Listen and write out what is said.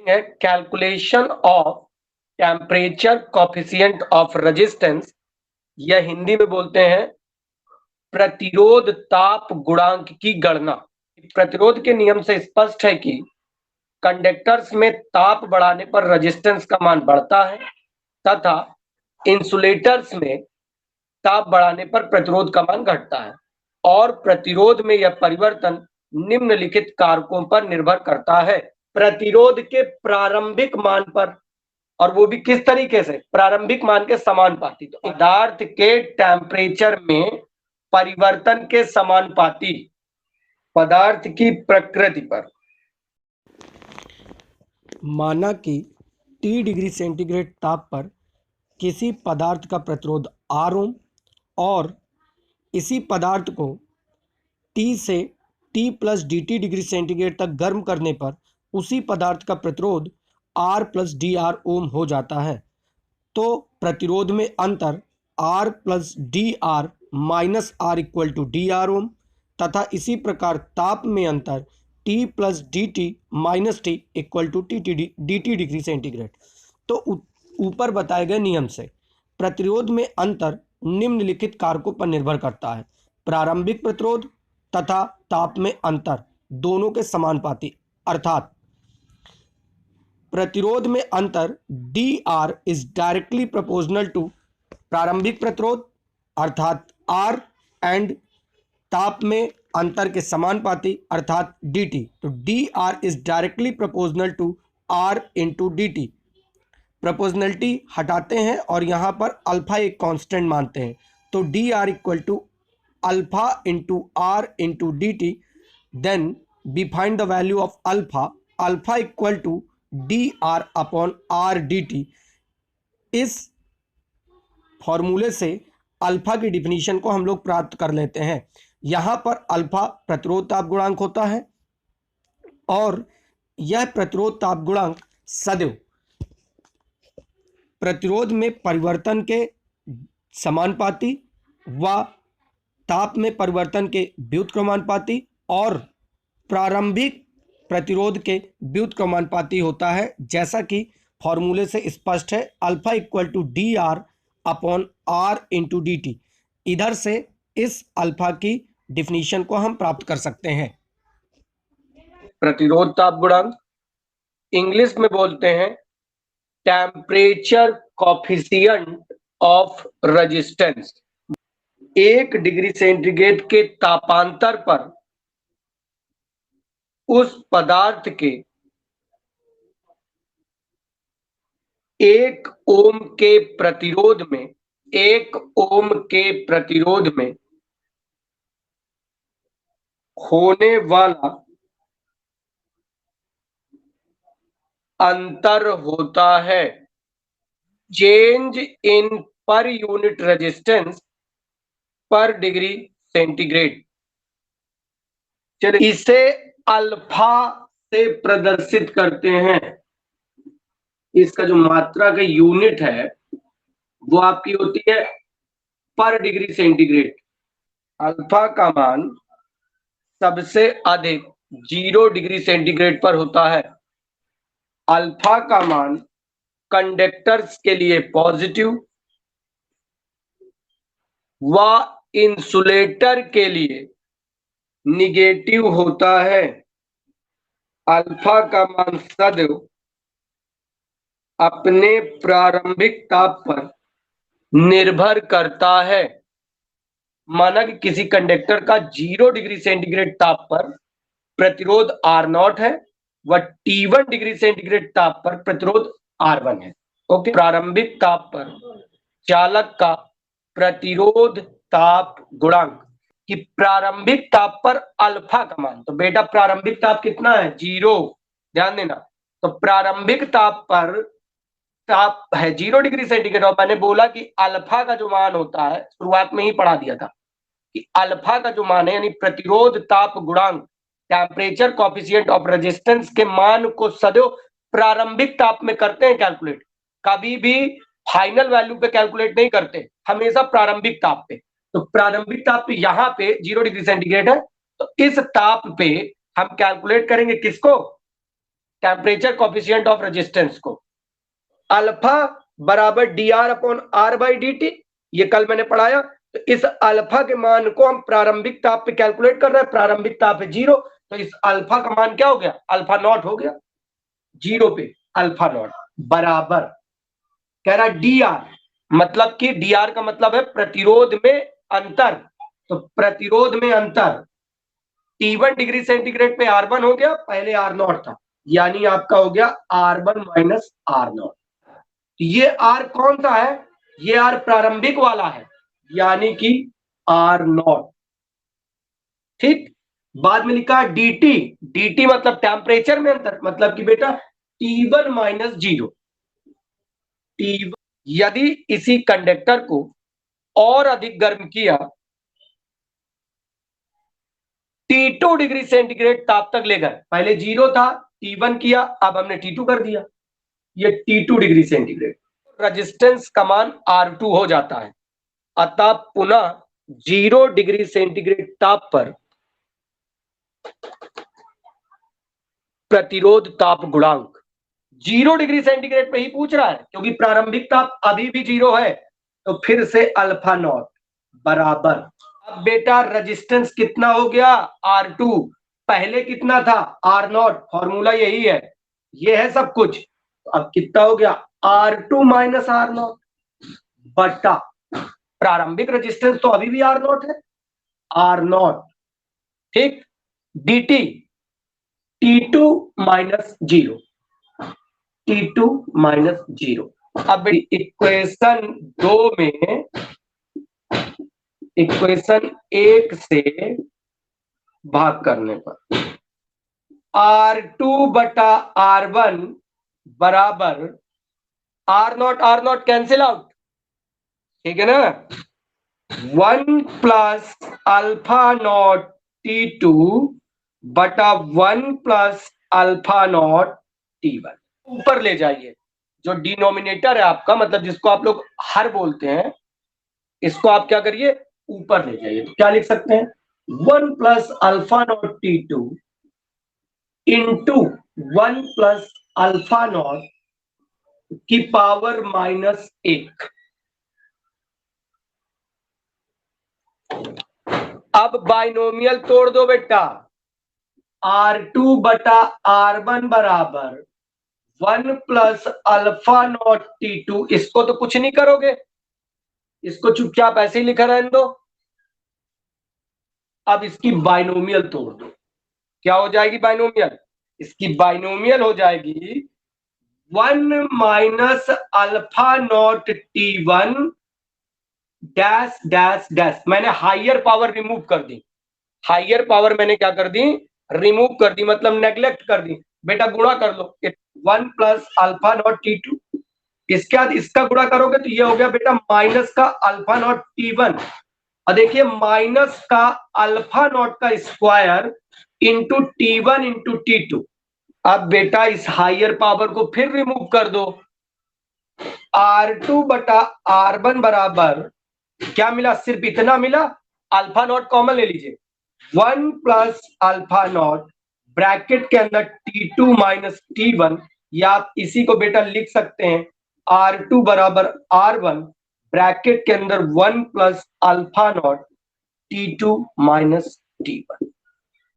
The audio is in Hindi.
है calculation of temperature coefficient of resistance, या हिंदी में बोलते हैं प्रतिरोध ताप गुणांक की गणना। प्रतिरोध के नियम से स्पष्ट है कि कंडक्टर्स में ताप बढ़ाने पर रेजिस्टेंस का मान बढ़ता है तथा इंसुलेटर्स में ताप बढ़ाने पर प्रतिरोध का मान घटता है, और प्रतिरोध में यह परिवर्तन निम्नलिखित कारकों पर निर्भर करता है। प्रतिरोध के प्रारंभिक मान पर, और वो भी किस तरीके से, प्रारंभिक मान के समानुपाती। तो पदार्थ के टेम्परेचर में परिवर्तन के समानुपाती पदार्थ की प्रकृति पर। माना कि T डिग्री सेंटीग्रेड ताप पर किसी पदार्थ का प्रतिरोध R ओम और इसी पदार्थ को T से T plus dt degree centigrade तक गर्म करने पर उसी पदार्थ का प्रतिरोध R प्लस dr ओम हो जाता है। तो प्रतिरोध में अंतर R plus dr minus R equal to dr ohm तथा इसी प्रकार ताप में अंतर T plus dt minus T equal to dt degree centigrade. तो ऊपर बताए गए नियम से प्रतिरोध में अंतर निम्नलिखित कारकों पर निर्भर करता है: प्रारंभिक प्रतिरोध तथा ताप में अंतर दोनों के समानुपाती, अर्थात प्रतिरोध में अंतर dr is directly proportional to प्रारंभिक प्रतिरोध अर्थात R एंड ताप में अंतर के समानुपाती अर्थात dt। तो dr is directly proportional to R into dt। Proportionality हटाते हैं और यहाँ पर अल्फा एक कांस्टेंट मानते हैं, तो dr equal to alpha into R into dt। Then we find the value of alpha, alpha equal to dr upon R dt। इस फॉर्मूले से अल्फा की डिफिनीशन को हम लोग प्राप्त कर लेते हैं। यहाँ पर अल्फा प्रतिरोध ताप गुणांक होता है और यह प्रतिरोध ताप गुणांक सदैव प्रतिरोध में परिवर्तन के समानुपाती व ताप में परिवर्तन के व्युत्क्रमानुपाती और प्रारंभिक प्रतिरोध के व्युत्क्रमानुपाती होता है, जैसा कि फॉर्मूले से स्पष्ट है। Alpha equal to dr upon R into dt। इधर से इस अल्फा की डिफिनीशन को हम प्राप्त कर सकते हैं। प्रतिरोध ताप गुणांक इंग्लिश में बोलते हैं temperature coefficient of resistance. 1 degree centigrade के तापांतर पर उस पदार्थ के 1 ओम के प्रतिरोध में 1 ओम के प्रतिरोध में होने वाला अंतर होता है change in per unit resistance पर डिग्री सेंटीग्रेड। चलिए इसे अल्फा से प्रदर्शित करते हैं। इसका जो मात्रा का यूनिट है वो आपकी होती है पर डिग्री सेंटीग्रेड। अल्फा का मान सबसे अधिक 0 डिग्री सेंटीग्रेड पर होता है। अल्फा का मान कंडक्टर्स के लिए पॉजिटिव व इंसुलेटर के लिए निगेटिव होता है। अल्फा का मान सदैव अपने प्रारंभिक ताप पर निर्भर करता है। माना कि किसी कंडक्टर का 0 डिग्री सेंटीग्रेड ताप पर प्रतिरोध R0 है व T1 डिग्री सेंटीग्रेड ताप पर प्रतिरोध R1 है। ओके, प्रारंभिक ताप पर चालक का प्रतिरोध ताप गुणांक कि प्रारंभिक ताप पर अल्फा का मान, तो बेटा प्रारंभिक ताप कितना है 0, ध्यान देना। तो प्रारंभिक ताप पर ताप है 0 डिग्री सेंटीग्रेड और मैंने बोला कि अल्फा का जो मान होता है, शुरुआत में ही पढ़ा दिया था कि अल्फा का जो मान है यानी प्रतिरोध ताप गुणांक टेम्परेचर कोफिशिएंट ऑफ रेजिस्टेंस के मान को सदैव प्रारंभिक ताप में करते हैं कैलकुलेट, कभी भी फाइनल वैल्यू पे कैलकुलेट नहीं करते, हमेशा प्रारंभिक ताप पे। तो प्रारंभिक ताप पे यहाँ पे 0 डिग्री सेंटीग्रेड है, तो इस ताप पे हम कैलकुलेट करेंगे किसको, टेम्परेचर कोफिशिएंट ऑफ रेजिस्टेंस को, अल्फा बराबर D R upon R by D T, ये कल मैंने पढ़ाया। तो इस अल्फा के मान को हम प्रारंभिक ताप पे कैलकुलेट कर रहे हैं, प्रारंभिक ताप है 0, तो इस अल्फा का मान क्या हो गया, अल्फा नॉट हो गया, 0 पे अल्फा नॉट बराबर कह रहा डी आर, मतलब कि डी आर का मतलब है प्रतिरोध में अंतर, तो प्रतिरोध में अंतर T1 डिग्री सेंटीग्रेड पे R1 हो गया, पहले R0 था, यानी आपका हो गया R1 माइनस R0। ये R कौन सा है, ये R प्रारंभिक वाला है, यानी कि R0। ठीक, बाद में लिखा dt, dt मतलब टेम्परेचर में अंतर, मतलब कि बेटा T1 माइनस 0। T1 यदि इसी कंडक्टर को और अधिक गर्म किया, T2 डिग्री सेंटीग्रेड ताप तक ले गए, पहले 0 था, T1 किया, अब हमने T2 कर दिया, ये T2 डिग्री सेंटीग्रेड, रेजिस्टेंस का मान R2 हो जाता है। अतः पुनः 0 डिग्री सेंटीग्रेड ताप पर प्रतिरोध ताप गुणांक 0 डिग्री सेंटीग्रेड पे ही पूछ रहा है, क्योंकि प्रारंभिक ताप अभी भी 0 है, तो फिर से अल्फा नॉट बराबर, अब बेटा रेजिस्टेंस कितना हो गया R2, पहले कितना था R0, फॉर्मूला यही है, ये है सब कुछ, अब कितना हो गया R2 माइनस R0 बटा प्रारंभिक रेजिस्टेंस तो अभी भी R0 है, R0। ठीक, dt T2 minus 0, T2 minus 0। अब इक्वेशन 2 में इक्वेशन 1 से भाग करने पर R2 बटा R1 बराबर R0 कैंसिल आउट, ठीक है ना, 1 प्लस अल्फा नॉट T2 बटा 1 प्लस अल्फा नॉट T1, ऊपर ले जाइए, जो डिनोमिनेटर है आपका, मतलब जिसको आप लोग हर बोलते हैं, इसको आप क्या करिए ऊपर ले जाइए, तो क्या लिख सकते हैं 1 plus alpha not T2 into 1 plus alpha not की पावर माइनस 1। अब बाइनोमियल तोड़ दो बेटा, R2 बटा R1 बराबर 1 प्लस अल्फा नॉट T2, इसको तो कुछ नहीं करोगे, इसको चुपचाप ऐसे ही लिखा रहने दो। अब इसकी बाइनोमियल तोड़ दो, क्या हो जाएगी बाइनोमियल, इसकी बाइनोमियल हो जाएगी 1 minus alpha not T1 dash dash dash, मैंने हायर पावर रिमूव कर दी, हायर पावर मैंने क्या कर दी रिमूव कर दी, मतलब नेग्लेक्ट कर दी, बेटा गुणा कर लो 1 प्लस अल्फा नॉट T2, इसके बाद इसका गुणा करोगे तो ये हो गया बेटा माइनस का अल्फा नॉट T1, और देखिए माइनस का अल्फा नॉट का square into T1 into T2। अब बेटा इस हायर पावर को फिर रिमूव कर दो, R2 बटा R1 बराबर क्या मिला, सिर्फ इतना मिला, अल्फा नॉट कॉमन ले लीजिए, 1 प्लस अल्फा नॉट ब्रैकेट के अंदर T2 माइनस T1, या आप इसी को बेटा लिख सकते हैं R2 बराबर R1 ब्रैकेट के अंदर 1 plus alpha not T2 minus T1।